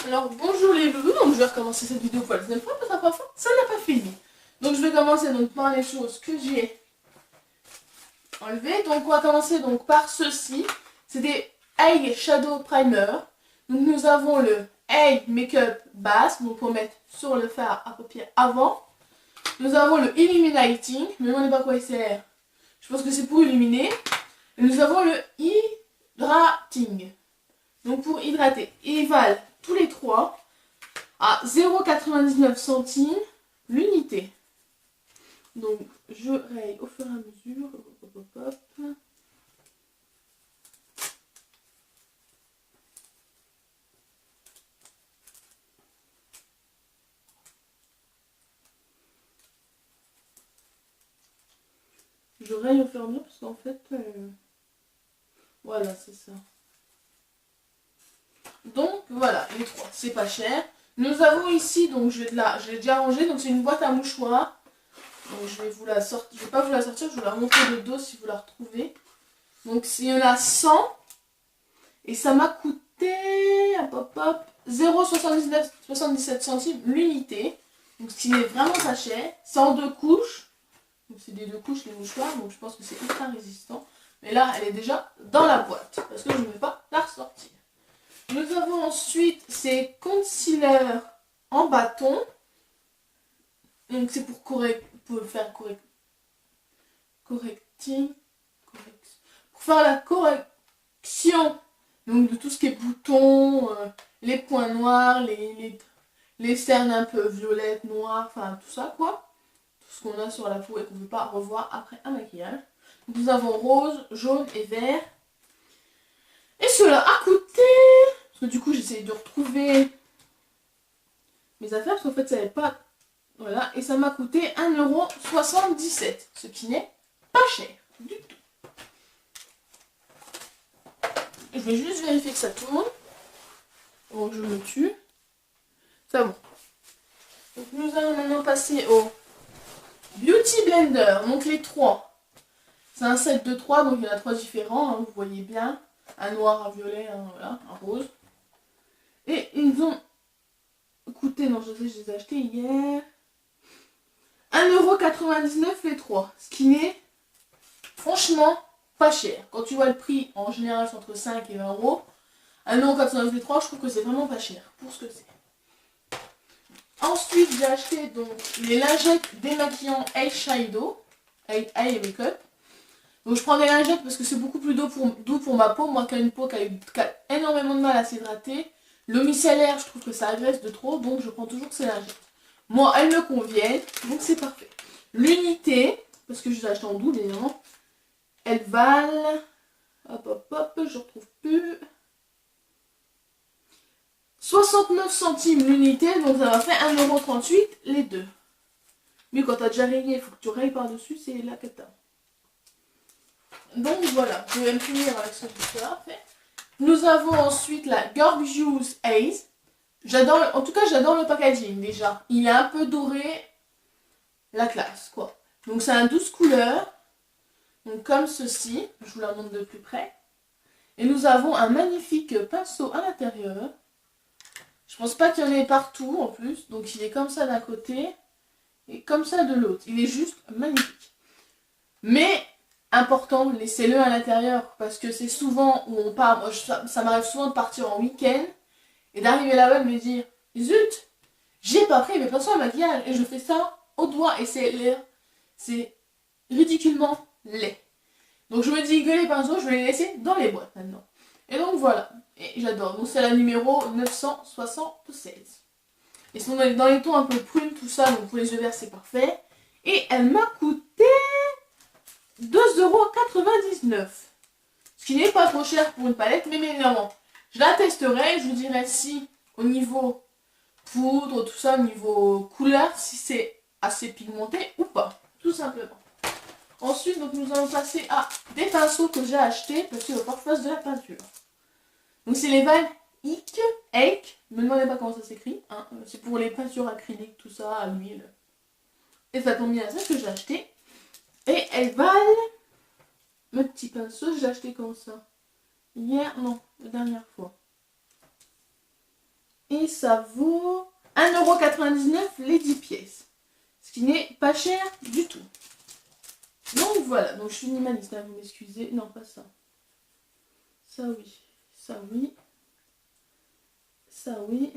Alors bonjour les loulous, donc je vais recommencer cette vidéo pour la deuxième fois parce que la première fois ça n'a pas fini. Donc je vais commencer donc par les choses que j'ai enlevées. Donc on va commencer donc par ceci. C'est des Eye Shadow Primer. Donc nous avons le Eye Makeup Base, donc pour mettre sur le fard à paupières avant. Nous avons le Illuminating, mais on ne sait pas quoi il sert. Je pense que c'est pour illuminer. Et nous avons le Hydrating. Donc pour hydrater, ils valent tous les trois à 0,99 centimes l'unité. Donc je raye au fur et à mesure. Hop, hop, hop. Je raye au fur et à mesure parce qu'en fait, voilà, c'est ça. Donc voilà, les trois, c'est pas cher. Nous avons ici, donc je l'ai déjà rangé, donc c'est une boîte à mouchoirs. Donc je vais vous la sortir, je vais pas vous la sortir, je vais la montrer de dos si vous la retrouvez. Donc il y en a 100 et ça m'a coûté, hop hop hop, 0,77 centimes l'unité. Donc ce qui n'est vraiment pas cher. C'est en 2 couches. Donc c'est des 2 couches les mouchoirs, donc je pense que c'est ultra résistant. Mais là, elle est déjà dans la boîte parce que je ne vais pas la ressortir. Nous avons ensuite ces concealers en bâton. Donc c'est pour faire pour faire la correction donc de tout ce qui est boutons, les points noirs, les cernes un peu violettes, noires, enfin tout ça quoi. Tout ce qu'on a sur la peau et qu'on ne peut pas revoir après un maquillage. Donc, nous avons rose, jaune et vert. Et cela a coûté... Parce que du coup j'essaie de retrouver mes affaires parce qu'en fait ça n'avait pas... Voilà, et ça m'a coûté 1,77 €, ce qui n'est pas cher du tout. Je vais juste vérifier que ça tourne. Donc je me tue. C'est bon. Donc nous allons maintenant passer au Beauty Blender, donc les 3. C'est un set de 3, donc il y en a 3 différents, hein, vous voyez bien. Un noir, un violet, voilà, un rose. Et ils nous ont coûté, non je sais, je les ai achetés hier, 1,99 € les 3, ce qui n'est franchement pas cher. Quand tu vois le prix, en général c'est entre 5 et 20 €. 1,99 € les 3, je trouve que c'est vraiment pas cher pour ce que c'est. Ensuite j'ai acheté donc les lingettes démaquillants Eyeshadow, Eye Makeup. Donc je prends des lingettes parce que c'est beaucoup plus doux pour ma peau. Moi qui a une peau qui a énormément de mal à s'hydrater. Le micellaire, je trouve que ça agresse de trop, donc je prends toujours ces lingettes. Moi, elles me conviennent, donc c'est parfait. L'unité, parce que je les ai achetées en double évidemment, elles valent... Hop hop hop, je retrouve plus... 69 centimes l'unité, donc ça va faire 1,38 € les deux. Mais quand t'as déjà rayé, il faut que tu rayes par-dessus, c'est la cata. Donc voilà, je vais me finir avec ce que j'ai fait. Nous avons ensuite la Gorgeous Haze. J'adore, en tout cas j'adore le packaging déjà. Il est un peu doré, la classe quoi. Donc c'est un 12 couleurs, donc comme ceci, je vous la montre de plus près. Et nous avons un magnifique pinceau à l'intérieur. Je pense pas qu'il y en ait partout en plus, donc il est comme ça d'un côté et comme ça de l'autre. Il est juste magnifique. Mais important, laissez-le à l'intérieur parce que c'est souvent où on part, moi, ça m'arrive souvent de partir en week-end et d'arriver là-bas et de me dire zut, j'ai pas pris mes pinceaux à maquillage et je fais ça au doigt et c'est ridiculement laid. Donc je me dis que les pinceaux je vais les laisser dans les boîtes maintenant. Et donc voilà, et j'adore. Donc c'est la numéro 976. Et sinon dans les tons un peu prunes tout ça, donc pour les yeux verts c'est parfait. Et elle m'a coûté 2,99 €. Ce qui n'est pas trop cher pour une palette, mais évidemment, je la testerai, je vous dirai si au niveau poudre, tout ça, au niveau couleur, si c'est assez pigmenté ou pas, tout simplement. Ensuite, donc, nous allons passer à des pinceaux que j'ai achetés parce qu'il va falloir que je fasse de la peinture. Donc c'est les Van Eyck, ne me demandez pas comment ça s'écrit, hein. C'est pour les peintures acryliques, tout ça, à l'huile. Et ça tombe bien, c'est ce que j'ai acheté. Et elles valent, mes petits pinceaux, j'ai acheté comme ça. Hier, non, la dernière fois. Et Et ça vaut 1,99 € les 10 pièces. Ce qui n'est pas cher du tout. Donc voilà, donc je suis minimaliste, hein, vous m'excusez. Non, pas ça. Ça oui, ça oui. Ça oui.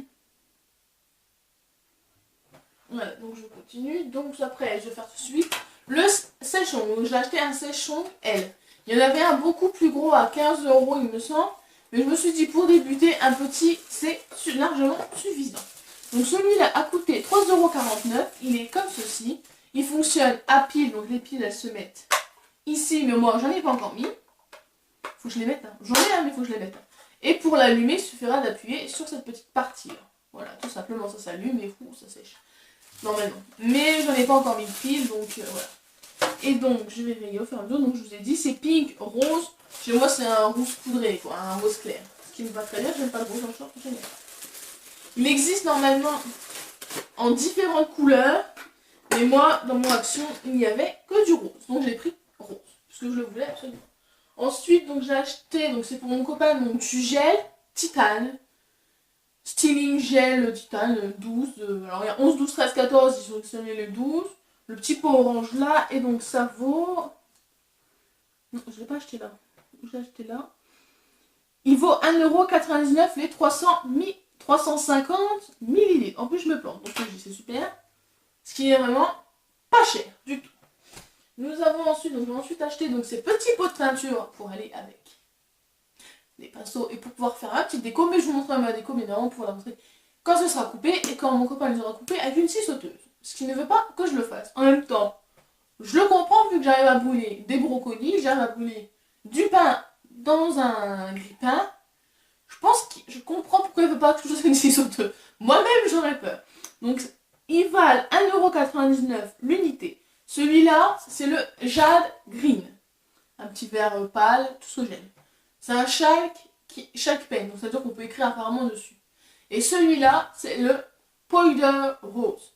Voilà, donc je continue. Donc après, je vais faire tout de suite le sèche-ongles. Donc j'ai acheté un sèche-ongles L. Il y en avait un beaucoup plus gros à 15 € il me semble. Mais je me suis dit pour débuter, un petit c'est largement suffisant. Donc celui-là a coûté 3,49 €. Il est comme ceci. Il fonctionne à pile, donc les piles elles se mettent ici. Mais moi j'en ai pas encore mis. Faut que je les mette. Hein. J'en ai un mais faut que je les mette. Hein. Et pour l'allumer, il suffira d'appuyer sur cette petite partie là. Voilà, tout simplement ça s'allume et ça sèche. Normalement. Mais j'en ai pas encore mis de pile, donc voilà. Et donc je vais rayer au fur et à mesure. Donc je vous ai dit c'est pink, rose. Chez moi c'est un rouge poudré, quoi, un rose clair. Ce qui me va très bien, j'aime pas le rose en short, j'aime pas. Il existe normalement en différentes couleurs. Mais moi, dans mon action, il n'y avait que du rose. Donc j'ai pris rose. Parce que je le voulais absolument. Ensuite, donc j'ai acheté, donc c'est pour mon copain, donc du gel titane. Styling gel titane 12. Alors il y a 11, 12, 13, 14, ils ont sélectionné les 12. Le petit pot orange là, et donc ça vaut... Non, je ne l'ai pas acheté là. Je l'ai acheté là. Il vaut 1,99 € les 350 ml. En plus, je me plante, donc je dis c'est super. Ce qui est vraiment pas cher du tout. Nous avons ensuite, donc j'ai ensuite acheté donc, ces petits pots de peinture pour aller avec des pinceaux et pour pouvoir faire un petit déco. Mais je vous montrerai ma déco, mais non, pour la montrer quand ce sera coupé et quand mon copain les aura coupés avec une scie sauteuse. Ce qui ne veut pas que je le fasse. En même temps, je le comprends vu que j'arrive à brûler des brocolis, j'arrive à brûler du pain dans un grille-pain. Je comprends pourquoi il ne veut pas que je fasse une scie sauteuse. Moi-même, j'aurais peur. Donc, ils valent 1,99 € l'unité. Celui-là, c'est le Jade Green. Un petit vert pâle, tout ce que j'aime. C'est un chaque pen, donc ça veut dire qu'on peut écrire apparemment dessus. Et celui-là, c'est le Powder Rose.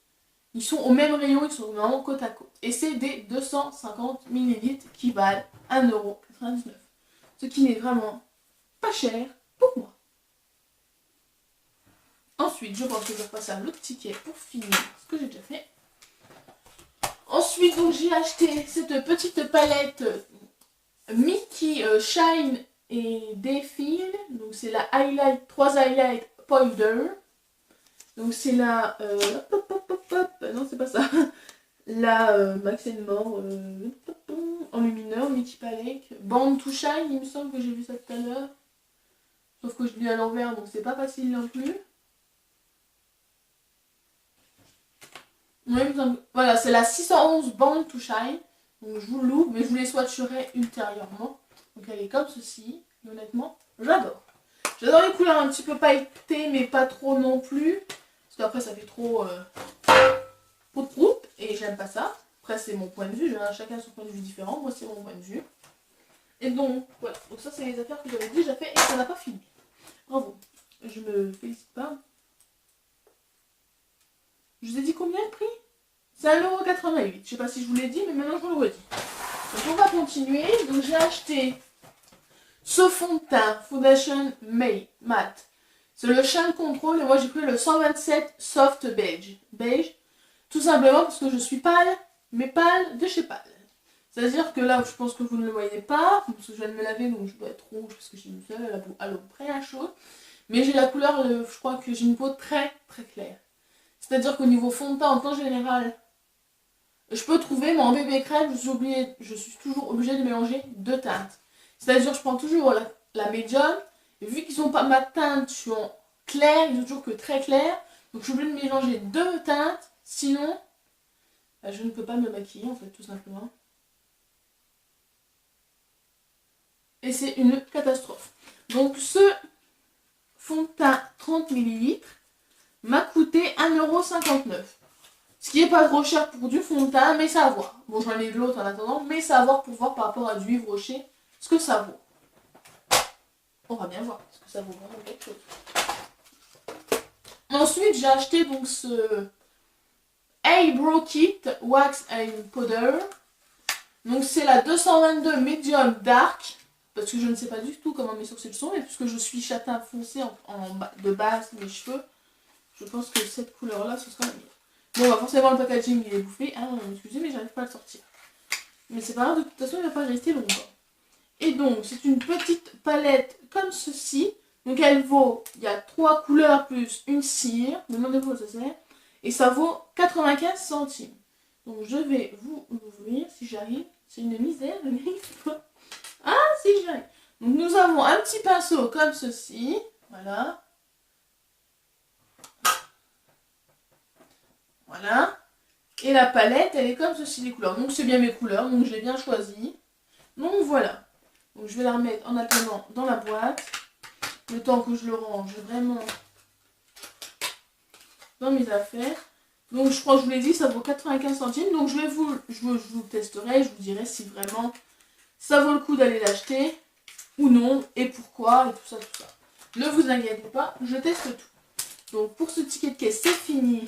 Ils sont au même rayon, ils sont vraiment côte à côte. Et c'est des 250 ml qui valent 1,99 €. Ce qui n'est vraiment pas cher pour moi. Ensuite, je pense que je vais repasser à l'autre ticket pour finir ce que j'ai déjà fait. Ensuite, donc j'ai acheté cette petite palette Mickey Shine et Défile. Donc c'est la highlight, 3 highlights powder. Donc c'est la non c'est pas ça. La Max More enlumineur Mickey Palette Band to Shine, il me semble que j'ai vu ça tout à l'heure. Sauf que je lis à l'envers donc c'est pas facile non plus. Voilà, c'est la 611 Band to Shine. Donc je vous l'ouvre, mais je vous les swatcherai ultérieurement. Donc elle est comme ceci. Et honnêtement, j'adore. J'adore les couleurs un petit peu pailletées, mais pas trop non plus. Parce qu'après ça fait trop prout et j'aime pas ça. Après c'est mon point de vue, chacun son point de vue différent. Moi c'est mon point de vue. Et donc voilà, donc ça c'est les affaires que j'avais déjà fait et ça n'a pas fini. Bravo, je me félicite pas. Je vous ai dit combien le prix? C'est 1,88 €. Je sais pas si je vous l'ai dit, mais maintenant je vous le redis. Donc on va continuer. Donc j'ai acheté ce fond de teint Foundation Matte. C'est le Shine Control et moi j'ai pris le 127 Soft Beige. Beige, tout simplement parce que je suis pâle, mais pâle de chez pâle. C'est-à-dire que là, je pense que vous ne le voyez pas, parce que je viens de me laver, donc je dois être rouge parce que j'ai une seule à l'eau près à chaud. Mais j'ai la couleur, je crois que j'ai une peau très très claire. C'est-à-dire qu'au niveau fond de teint, en temps général, je peux trouver, mais en bébé crème, je suis toujours obligée de mélanger deux teintes. C'est-à-dire je prends toujours la médium, et vu qu'ils n'ont pas ma teinte, je suis en clair, ils ont toujours que très clair, donc je suis obligée de mélanger deux teintes, sinon, je ne peux pas me maquiller en fait, tout simplement. Et c'est une catastrophe. Donc ce fond de teint 30 ml m'a coûté 1,59 €. Ce qui n'est pas trop cher pour du fond de teint, mais ça à voir. Bon, j'en ai de l'autre en attendant, mais ça à voir pour voir par rapport à du Yves Rocher ce que ça vaut. On va bien voir ce que ça vaut vraiment quelque chose. Ensuite, j'ai acheté donc ce Eyebrow Kit Wax and Powder. Donc c'est la 222 Medium Dark. Parce que je ne sais pas du tout comment mes sourcils sont. Et puisque je suis châtain foncé de base, mes cheveux. Je pense que cette couleur-là, ce sera la mienne. Bon, bah forcément, le packaging, il est bouffé. Ah, excusez, mais j'arrive pas à le sortir. Mais c'est pas grave, de toute façon, il va pas rester longtemps. Et donc, c'est une petite palette comme ceci. Donc, elle vaut, il y a 3 couleurs plus une cire. Demandez-vous où ça sert. Et ça vaut 95 centimes. Donc, je vais vous l'ouvrir si j'arrive. C'est une misère, je n'arrive pas. Ah, si j'arrive. Donc, nous avons un petit pinceau comme ceci. Voilà. Voilà. Et la palette, elle est comme ceci, les couleurs. Donc, c'est bien mes couleurs. Donc, je l'ai bien choisi. Donc, voilà. Donc, je vais la remettre en attendant dans la boîte. Le temps que je le range vraiment dans mes affaires. Donc, je crois que je vous l'ai dit, ça vaut 95 centimes. Donc, je vous testerai. Je vous dirai si vraiment ça vaut le coup d'aller l'acheter ou non. Et pourquoi. Et tout ça, tout ça. Ne vous inquiétez pas, je teste tout. Donc, pour ce ticket de caisse, c'est fini.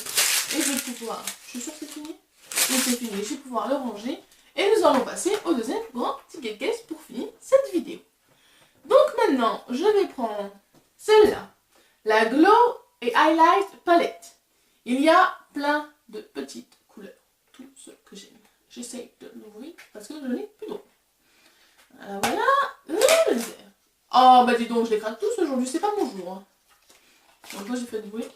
Et je vais pouvoir... Je suis sûre que c'est fini. Donc, c'est fini. Je vais pouvoir le ranger. Et nous allons passer au deuxième grand ticket de caisse pour finir cette vidéo. Donc maintenant, je vais prendre celle-là. La Glow et Highlight Palette. Il y a plein de petites couleurs. Tout ce que j'aime. J'essaie de l'ouvrir parce que je n'ai plus d'eau. Voilà. Oh bah dis donc, je les craque tous aujourd'hui. C'est pas mon jour. Hein. Donc moi j'ai fait du bruit.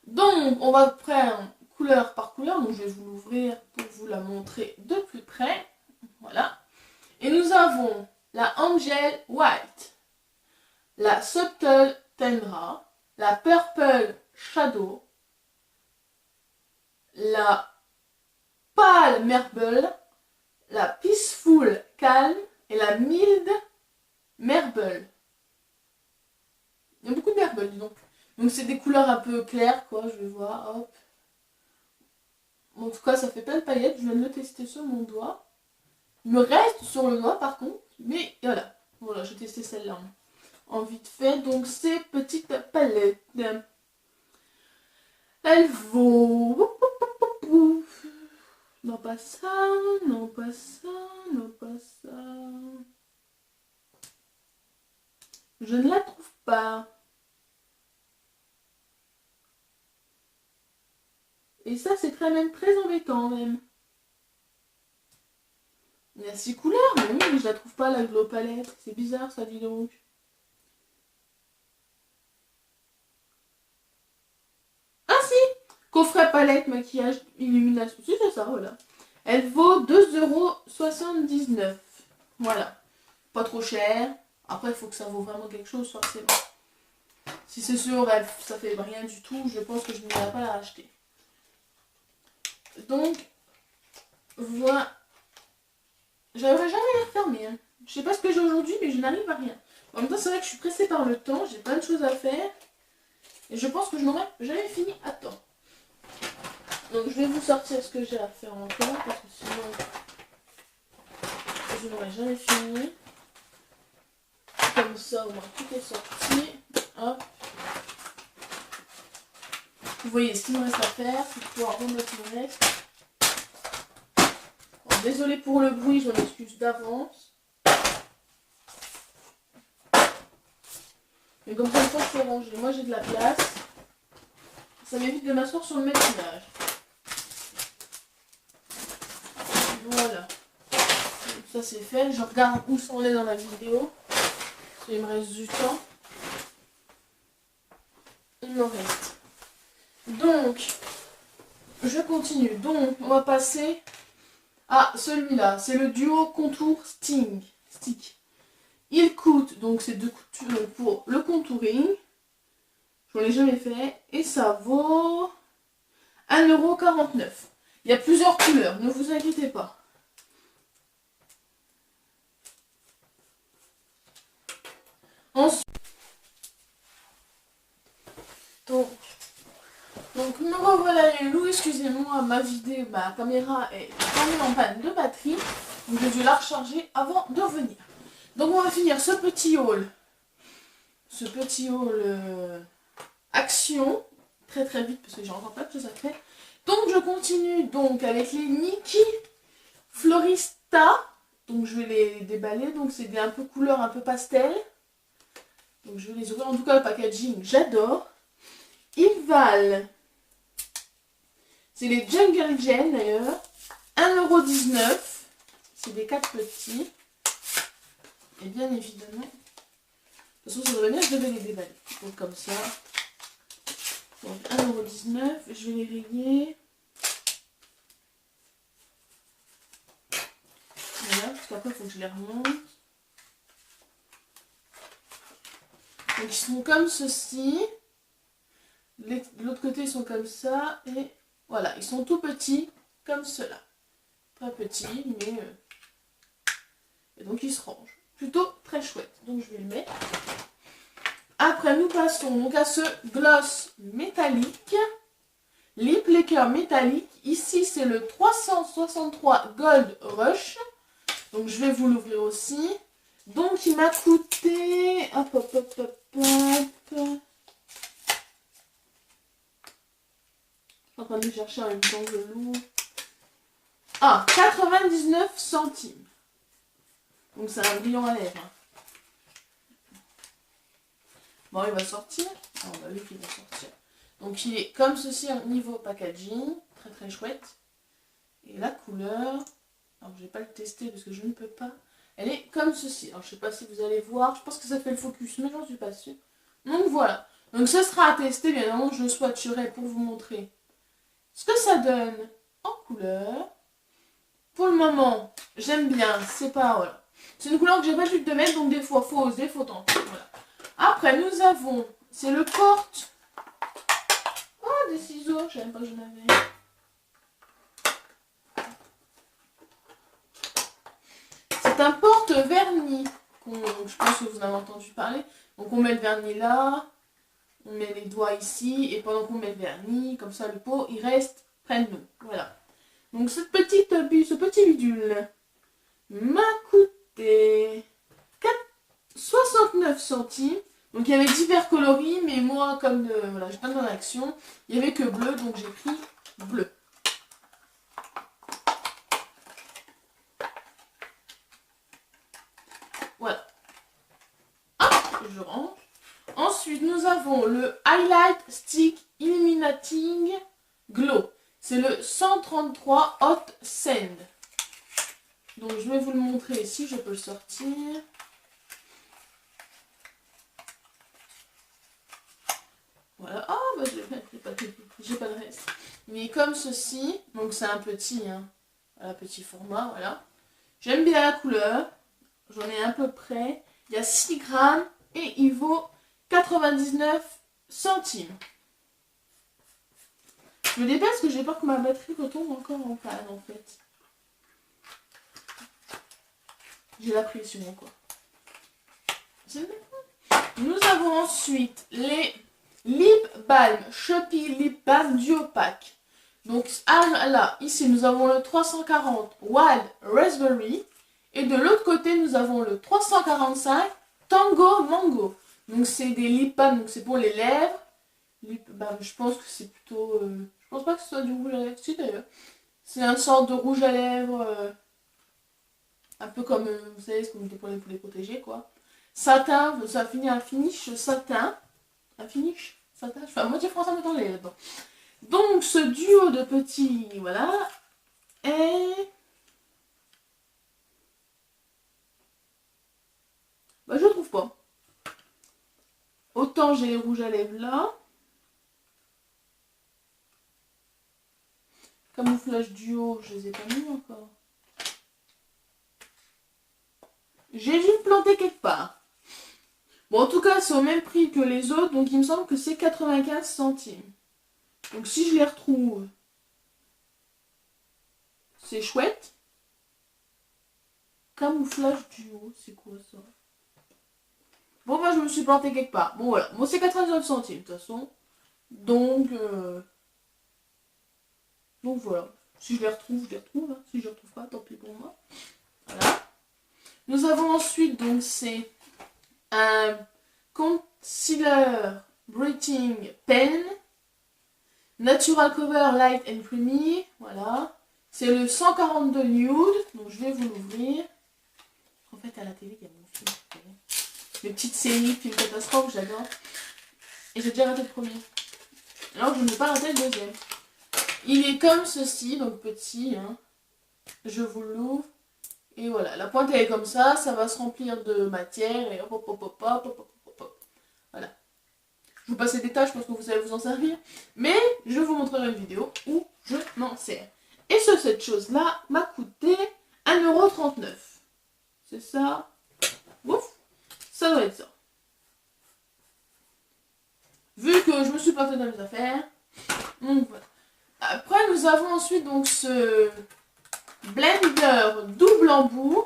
Donc on va prendre couleur par couleur. Donc je vais vous l'ouvrir pour vous la montrer de plus près. Voilà. Et nous avons la Angel White, la Subtle Tendra, la Purple Shadow, la Pale Marble, la Peaceful Calm et la Mild Marble. Il y a beaucoup de marble, dis donc. Donc c'est des couleurs un peu claires, quoi, je vais voir, hop. En tout cas, ça fait plein de paillettes, je viens de le tester sur mon doigt. Il me reste sur le doigt, par contre, mais voilà. Voilà, j'ai testé celle-là en vite fait. Donc, ces petites palettes, elles vaut... Non, pas ça, non, pas ça, non, pas ça. Je ne la trouve pas. Et ça, c'est très embêtant, même. Il y a 6 couleurs, mais oui, mais je la trouve pas, la Glow Palette. C'est bizarre, ça, dis donc. Ah, si! Coffret palette, maquillage, illumination. Si, c'est ça, voilà. Elle vaut 2,79 €. Voilà. Pas trop cher. Après, il faut que ça vaut vraiment quelque chose, forcément. Si c'est sûr, ça fait rien du tout, je pense que je n'irai pas la racheter. Donc, voilà. J'aimerais jamais la refermer. Hein. Je sais pas ce que j'ai aujourd'hui, mais je n'arrive à rien. En même temps, c'est vrai que je suis pressée par le temps, j'ai plein de choses à faire. Et je pense que je n'aurai jamais fini à temps. Donc, je vais vous sortir ce que j'ai à faire encore, parce que sinon, je n'aurai jamais fini. Comme ça, au moins, tout est sorti. Hop. Vous voyez ce qu'il me reste à faire, c'est pouvoir remettre le reste. Bon, désolée pour le bruit, je m'excuse d'avance. Mais comme ça, une fois que c'est rangé, moi j'ai de la place. Ça m'évite de m'asseoir sur le maquillage. Voilà. Donc, ça c'est fait. Je regarde où ça en est dans la vidéo. Parce qu'il me reste du temps. Il m'en reste. Donc, je continue. Donc, on va passer à celui-là. C'est le duo contour stick. Il coûte, donc c'est pour le contouring. Je n'en ai jamais fait. Et ça vaut 1,49 €. Il y a plusieurs couleurs, ne vous inquiétez pas. Ensuite, donc me revoilà les loups, excusez-moi, ma caméra est tombée en panne de batterie. Donc je vais la recharger avant de revenir. Donc on va finir ce petit haul. Action. Très vite parce que j'ai encore pas de choses à faire. Donc je continue donc avec les Nikki Florista. Donc je vais les déballer. Donc c'est des un peu couleur un peu pastel. Donc je vais les ouvrir. En tout cas le packaging j'adore. Ils valent C'est les Jungle Gen d'ailleurs. 1,19 €. C'est des 4 petits. Et bien évidemment, de toute façon, ça devrait bien, je devais les déballer. Donc comme ça. Donc 1,19 €. Je vais les rayer. Voilà, parce qu'après, il faut que je les remonte. Donc ils sont comme ceci. De l'autre côté, ils sont comme ça. Et voilà, ils sont tout petits, comme cela. Pas petits, mais... Et donc ils se rangent. Plutôt très chouette. Donc je vais le mettre. Après, nous passons donc à ce gloss métallique. Lip Lacquer métallique. Ici, c'est le 363 Gold Rush. Donc je vais vous l'ouvrir aussi. Donc il m'a coûté... Hop, hop, hop, hop, hop. Je suis en train de chercher en même temps que je l'ouvre. Ah, 99 centimes. Donc c'est un brillant à lèvres. Bon, il va sortir. Ah, on a vu qu'il va sortir. Donc il est comme ceci au niveau packaging. Très très chouette. Et la couleur... Alors je vais pas le tester parce que je ne peux pas. Elle est comme ceci. Alors je sais pas si vous allez voir. Je pense que ça fait le focus, mais j'en suis pas sûre. Donc voilà. Donc ce sera à tester. Bien évidemment, je le swatcherai pour vous montrer ce que ça donne en couleur. Pour le moment, j'aime bien, c'est pas... Voilà. C'est une couleur que j'ai pas l'habitude de mettre, donc des fois, faut oser, faut tenter. Voilà. Après, nous avons... C'est le porte... Oh, des ciseaux, je savais pas que j'en avais. C'est un porte-vernis. Je pense que vous en avez entendu parler. Donc on met le vernis là. On met les doigts ici. Et pendant qu'on met le vernis, comme ça, le pot, il reste près de nous. Voilà. Donc ce petit bidule m'a coûté 69 centimes. Donc il y avait divers coloris, mais moi comme voilà, j'ai pas dans l'action, il n'y avait que bleu, donc j'ai pris bleu. Voilà. Hop, je range. Ensuite nous avons le Highlight Stick Illuminating Glow. C'est le 133 Hot Sand. Donc je vais vous le montrer si je peux le sortir. Voilà. Ah, bah j'ai pas de reste. Mais comme ceci. Donc c'est un petit, hein. Voilà, petit format, voilà. J'aime bien la couleur. J'en ai à peu près. Il y a 6 grammes et il vaut 99 centimes. Je me dépêche parce que j'ai peur que ma batterie retombe encore en panne en fait. J'ai la pression quoi. Nous avons ensuite les Lip Balm Shopee Lip Balm Duo Pack. Donc là, ici nous avons le 340 Wild Raspberry. Et de l'autre côté nous avons le 345 Tango Mango. Donc c'est des lip balm, donc c'est pour les lèvres. Lip balm, je pense que c'est plutôt... je pense pas que ce soit du rouge à lèvres, si d'ailleurs. C'est une sorte de rouge à lèvres... un peu comme, vous savez, ce qu'on met pour les protéger, quoi. Satin, ça finit un finish satin. Un finish satin, je fais à moitié français, mais anglais là-dedans. Donc, ce duo de petits, voilà, est... Bah, je trouve pas. Autant j'ai les rouges à lèvres là. Camouflage duo, je les ai pas mis encore. J'ai dû le planter quelque part. Bon, en tout cas, c'est au même prix que les autres, donc il me semble que c'est 95 centimes. Donc si je les retrouve, c'est chouette. Camouflage duo, c'est quoi ça? Bon, moi, je me suis planté quelque part. Bon, voilà. Bon, c'est 99 centimes, de toute façon. Donc voilà. Si je les retrouve, je les retrouve. Hein. Si je les retrouve pas, tant pis pour moi. Voilà. Nous avons ensuite, donc, c'est un Concealer Breathing Pen. Natural Cover Light and Creamy. Voilà. C'est le 142 Nude. Donc, je vais vous l'ouvrir. En fait, à la télé, il y a mon film. Les petites séries, films catastrophes, j'adore. Et j'ai déjà raté le premier. Alors que je n'ai pas raté le deuxième. Il est comme ceci, donc petit. Hein. Je vous l'ouvre. Et voilà, la pointe elle est comme ça va se remplir de matière et hop hop hop hop hop hop hop hop. Voilà. Je vous passe les détails, je pense que vous savez vous en servir. Mais je vous montrerai une vidéo où je m'en sers. Et cette chose-là m'a coûté 1,39 €. C'est ça. Ouf. Ça doit être ça. Vu que je me suis planté dans mes affaires. Donc voilà. Après, nous avons ensuite donc ce blender double embout.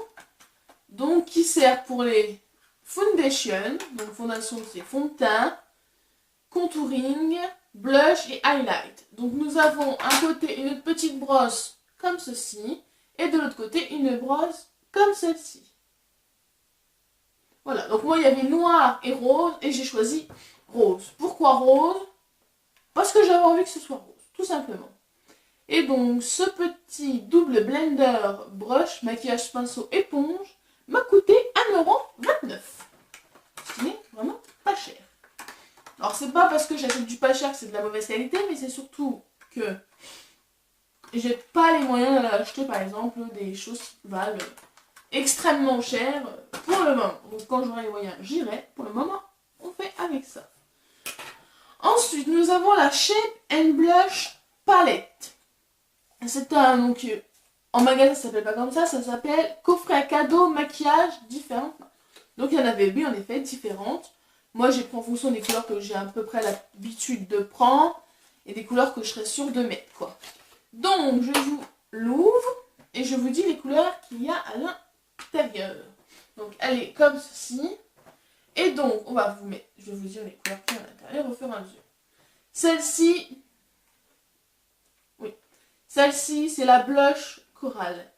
Donc qui sert pour les foundations. Donc fondation, c'est fond de teint, contouring, blush et highlight. Donc nous avons un côté une petite brosse comme ceci. Et de l'autre côté une brosse comme celle-ci. Voilà, donc moi il y avait noir et rose et j'ai choisi rose. Pourquoi rose? Parce que j'avais envie que ce soit rose, tout simplement. Et donc ce petit double blender brush, maquillage pinceau éponge m'a coûté 1,29 €. Ce qui n'est vraiment pas cher. Alors c'est pas parce que j'achète du pas cher que c'est de la mauvaise qualité, mais c'est surtout que j'ai pas les moyens d'aller acheter par exemple des choses qui valent extrêmement cher pour le moment. Donc quand j'aurai les moyens, j'irai. Pour le moment, on fait avec ça. Ensuite, nous avons la Shape and Blush Palette. C'est un, donc, en magasin, ça s'appelle pas comme ça s'appelle coffret à cadeau, maquillage différent. Donc il y en avait 8 en effet, différentes. Moi j'ai pris en fonction des couleurs que j'ai à peu près l'habitude de prendre et des couleurs que je serais sûre de mettre, quoi. Donc je vous l'ouvre et je vous dis les couleurs qu'il y a à l'intérieur. Donc elle est comme ceci. Et donc on va vous mettre, je vais vous dire les couleurs qu'il y a à l'intérieur au fur et à mesure. Celle-ci, oui, celle-ci c'est la blush corail.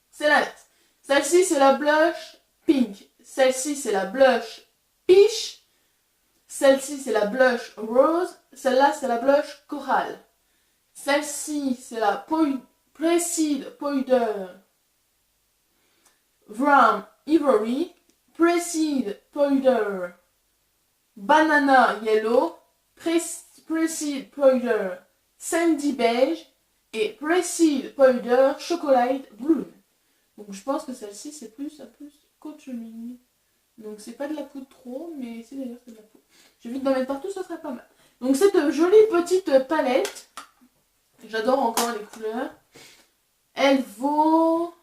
C'est l'inverse. Celle-ci c'est la blush pink. Celle-ci c'est la blush peach. Celle-ci c'est la blush rose. Celle-là c'est la blush corail. Celle-ci c'est la Preside Powder Brown Ivory. Preside Powder Banana Yellow. Preside Powder Sandy Beige. Et Preside Powder Chocolate Blue. Donc je pense que celle-ci c'est plus contouring. Donc c'est pas de la poudre trop, mais c'est d'ailleurs de la poudre. J'évite d'en mettre partout, ça serait pas mal. Donc cette jolie petite palette, j'adore encore les couleurs, elle vaut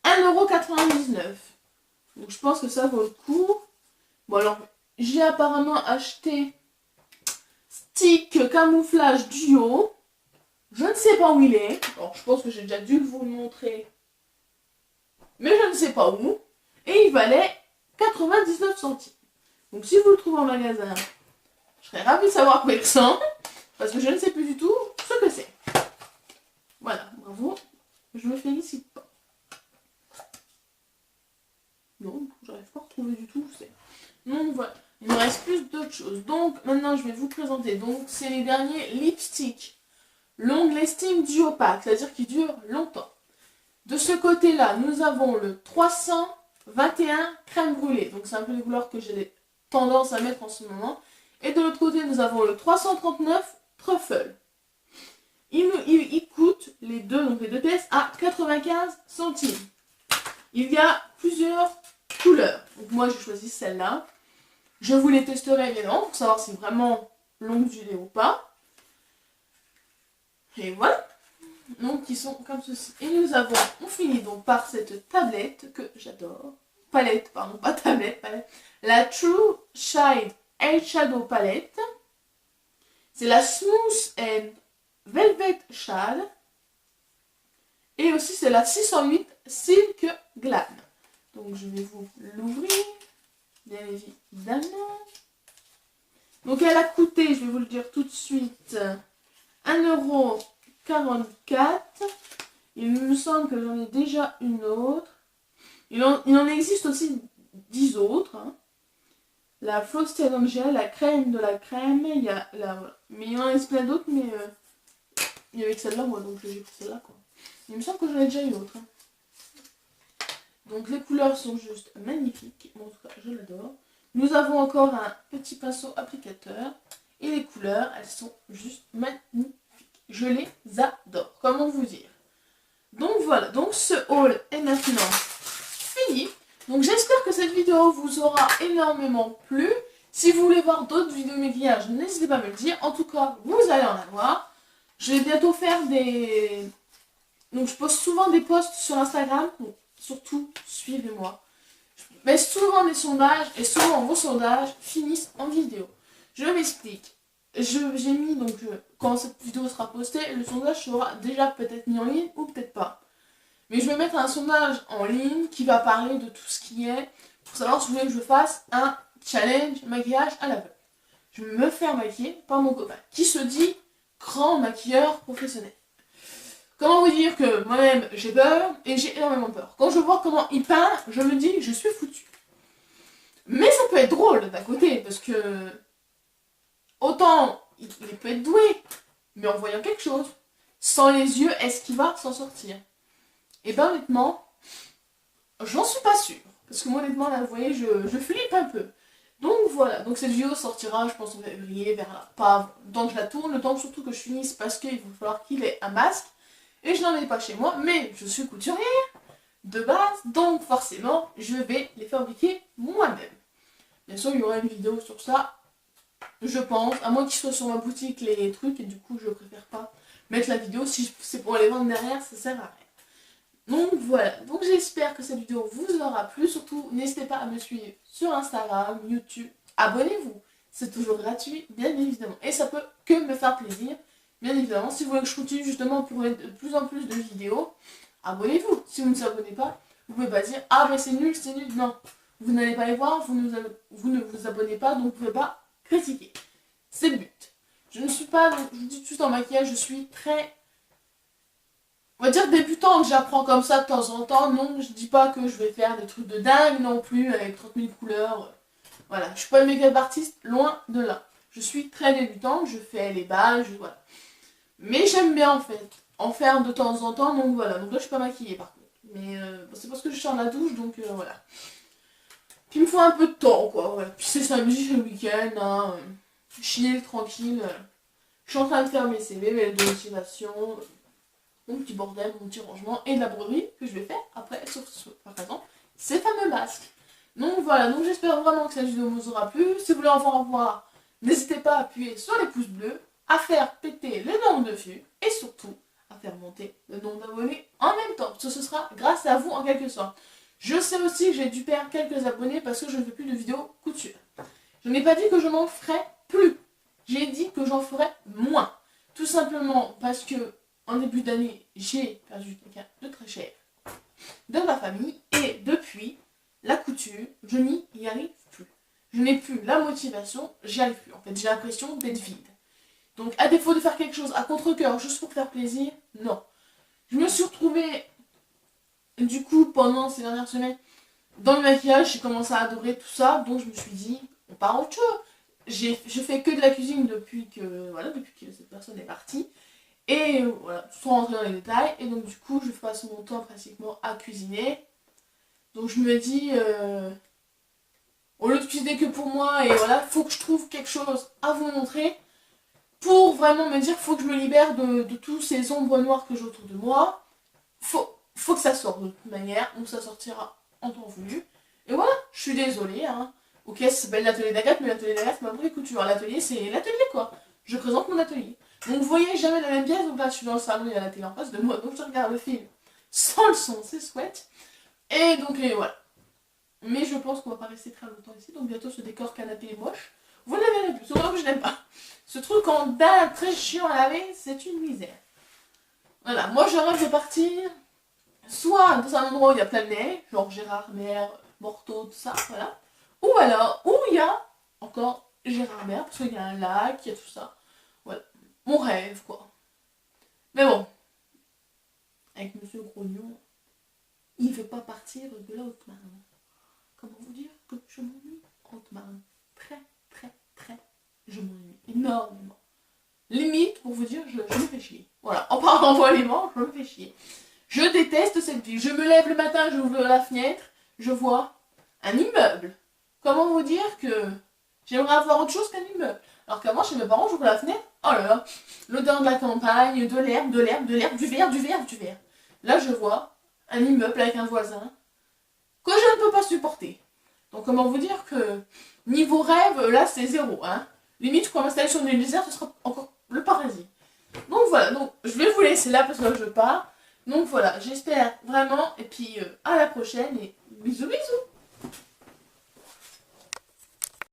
1,99 €. Donc je pense que ça vaut le coup. Bon alors, j'ai apparemment acheté Stick Camouflage Duo. Je ne sais pas où il est. Alors je pense que j'ai déjà dû vous le montrer. Mais je ne sais pas où. Et il valait 99 centimes. Donc si vous le trouvez en magasin, je serais ravie de savoir combien c'est. Parce que je ne sais plus du tout ce que c'est. Voilà, bravo. Je me félicite pas. Non, j'arrive pas à retrouver du tout où c'est. Donc voilà, il me reste plus d'autres choses. Donc maintenant je vais vous présenter. Donc c'est les derniers lipsticks long lasting duo pack, c'est-à-dire qui durent longtemps. De ce côté-là, nous avons le 321 crème brûlée. Donc c'est un peu les couleurs que j'ai tendance à mettre en ce moment. Et de l'autre côté, nous avons le 339 truffle. Il coûte les deux pièces à 95 centimes. Il y a plusieurs couleurs. Donc moi j'ai choisi celle-là. Je vous les testerai évidemment pour savoir si vraiment longue durée ou pas. Et voilà. Donc ils sont comme ceci. Et nous avons, on finit donc par cette tablette que j'adore. Palette, pardon, pas tablette, palette. La True Shine Eyeshadow Palette. C'est la Smooth and Velvet Shade. Et aussi c'est la 608 Silk Glam. Donc je vais vous l'ouvrir, bien évidemment. Donc elle a coûté, je vais vous le dire tout de suite, 1,44 €. Il me semble que j'en ai déjà une autre. Il en existe aussi 10 autres. Hein. La Frosted Angel, la crème de la crème, il y a la... Voilà. Mais il y en a plein d'autres, mais il y avait que celle-là, moi, donc j'ai pris celle-là, quoi. Il me semble que j'en ai déjà une autre. Hein. Donc les couleurs sont juste magnifiques. Bon, en tout cas, je l'adore. Nous avons encore un petit pinceau applicateur. Et les couleurs, elles sont juste magnifiques. Je les adore. Comment vous dire? Donc voilà, donc ce haul est maintenant fini. Donc j'espère que cette vidéo vous aura énormément plu. Si vous voulez voir d'autres vidéos de maquillage, n'hésitez pas à me le dire. En tout cas, vous allez en avoir. Je vais bientôt faire des... Donc je poste souvent des posts sur Instagram. Donc, surtout, suivez-moi. Je mets souvent des sondages et souvent vos sondages finissent en vidéo. Je m'explique. J'ai mis donc quand cette vidéo sera postée, le sondage sera déjà peut-être mis en ligne ou peut-être pas. Mais je vais mettre un sondage en ligne qui va parler de tout ce qui est pour savoir si vous voulez que je fasse un challenge maquillage à l'aveugle. Je vais me faire maquiller par mon copain qui se dit grand maquilleur professionnel. Comment vous dire que moi-même j'ai peur et j'ai énormément peur. Quand je vois comment il peint, je me dis je suis foutu. Mais ça peut être drôle d'un côté parce que autant il peut être doué, mais en voyant quelque chose, sans les yeux, est-ce qu'il va s'en sortir? Et ben honnêtement, j'en suis pas sûre. Parce que moi honnêtement là vous voyez je flippe un peu. Donc voilà, donc cette vidéo sortira je pense en février, vers là. Pas tant que je la tourne, le temps surtout que je finisse parce qu'il va falloir qu'il ait un masque. Et je n'en ai pas chez moi, mais je suis couturière de base, donc forcément je vais les fabriquer moi-même. Bien sûr il y aura une vidéo sur ça, je pense, à moins qu'il soit sur ma boutique les trucs, et du coup je préfère pas mettre la vidéo, si c'est pour les vendre derrière, ça sert à rien. Donc voilà, donc j'espère que cette vidéo vous aura plu, surtout n'hésitez pas à me suivre sur Instagram, YouTube, abonnez-vous, c'est toujours gratuit, bien évidemment, et ça peut que me faire plaisir, bien évidemment, si vous voulez que je continue justement pour mettre de plus en plus de vidéos, abonnez-vous, si vous ne vous abonnez pas, vous pouvez pas dire, ah mais c'est nul, non, vous n'allez pas les voir, vous ne vous abonnez pas, donc vous ne pouvez pas critiquer, c'est le but. Je ne suis pas, je vous dis juste en maquillage, je suis très... On va dire débutante, j'apprends comme ça de temps en temps. Non, je dis pas que je vais faire des trucs de dingue non plus avec 30 000 couleurs. Voilà, je suis pas une make-up artiste, loin de là. Je suis très débutante, je fais les bases, voilà. Mais j'aime bien en fait, en faire de temps en temps, donc voilà. Donc là je suis pas maquillée par contre. Mais c'est parce que je sors de la douche, donc voilà. Puis il me faut un peu de temps quoi, voilà. Puis c'est samedi, c'est le week-end, hein. Chill, tranquille. Je suis en train de faire mes CV, mes lettres de motivation. Mon petit bordel, mon petit rangement et la broderie que je vais faire après par exemple ces fameux masques. Donc voilà, donc j'espère vraiment que cette vidéo vous aura plu. Si vous voulez en voir, n'hésitez pas à appuyer sur les pouces bleus, à faire péter le nombre de vues et surtout à faire monter le nombre d'abonnés en même temps. Parce que ce sera grâce à vous en quelque sorte. Je sais aussi que j'ai dû perdre quelques abonnés parce que je ne fais plus de vidéos couture. Je n'ai pas dit que je n'en ferais plus. J'ai dit que j'en ferais moins. Tout simplement parce que en début d'année, j'ai perdu quelqu'un de très cher de ma famille et depuis la couture, je n'y arrive plus. Je n'ai plus la motivation, j'y arrive plus. En fait, j'ai l'impression d'être vide. Donc, à défaut de faire quelque chose à contre-cœur juste pour faire plaisir, non. Je me suis retrouvée, du coup, pendant ces dernières semaines, dans le maquillage, j'ai commencé à adorer tout ça, donc je me suis dit, on part à autre chose. Je fais que de la cuisine depuis que cette personne est partie. Et voilà, sans rentrer dans les détails. Et donc du coup, je passe mon temps pratiquement à cuisiner. Donc je me dis, au lieu de cuisiner que pour moi, et voilà, faut que je trouve quelque chose à vous montrer. Pour vraiment me dire, faut que je me libère de tous ces ombres noires que j'ai autour de moi. Faut que ça sorte de toute manière. Donc ça sortira en temps voulu. Et voilà, je suis désolée. Hein. Ok, ça s'appelle l'atelier d'Agathe, mais l'atelier d'Agathe, c'est ma vraie couture. L'atelier, c'est l'atelier quoi. Je présente mon atelier. Donc vous voyez jamais la même pièce, donc là je suis dans le salon, il y a la télé en face de moi, donc je regarde le film sans le son, c'est chouette. Et donc voilà. Mais je pense qu'on va pas rester très longtemps ici, donc bientôt ce décor canapé est moche. Vous ne la verrez plus, c'est vraiment que je n'aime pas. Ce truc en daim très chiant à laver, c'est une misère. Voilà, moi je rêve de partir, soit dans un endroit où il y a plein de neige, genre Gérardmer, Morteau, tout ça, voilà. Ou alors, où il y a encore Gérardmer, parce qu'il y a un lac, il y a tout ça. Voilà. Mon rêve, quoi. Mais bon, avec Monsieur Grognon, il ne veut pas partir de la Haute-Marne. Comment vous dire que je m'ennuie en Haute-Marne. Très, très, très, je m'ennuie énormément. Limite, pour vous dire, je me fais chier. Voilà, en parlant d'envoiement, je me fais chier. Je déteste cette ville. Je me lève le matin, j'ouvre la fenêtre, je vois un immeuble. Comment vous dire que j'aimerais avoir autre chose qu'un immeuble. Alors qu'avant, chez mes parents, j'ouvre la fenêtre, oh là là, l'odeur de la campagne, de l'herbe, du verre, du verre, du verre. Là, je vois un immeuble avec un voisin que je ne peux pas supporter. Donc comment vous dire que niveau rêve, là c'est zéro. Hein. Limite, je pourrais m'installer sur une île déserte, ce sera encore le paradis. Donc voilà, donc je vais vous laisser là parce que je pars. Donc voilà, j'espère vraiment, et puis à la prochaine, et bisous bisous.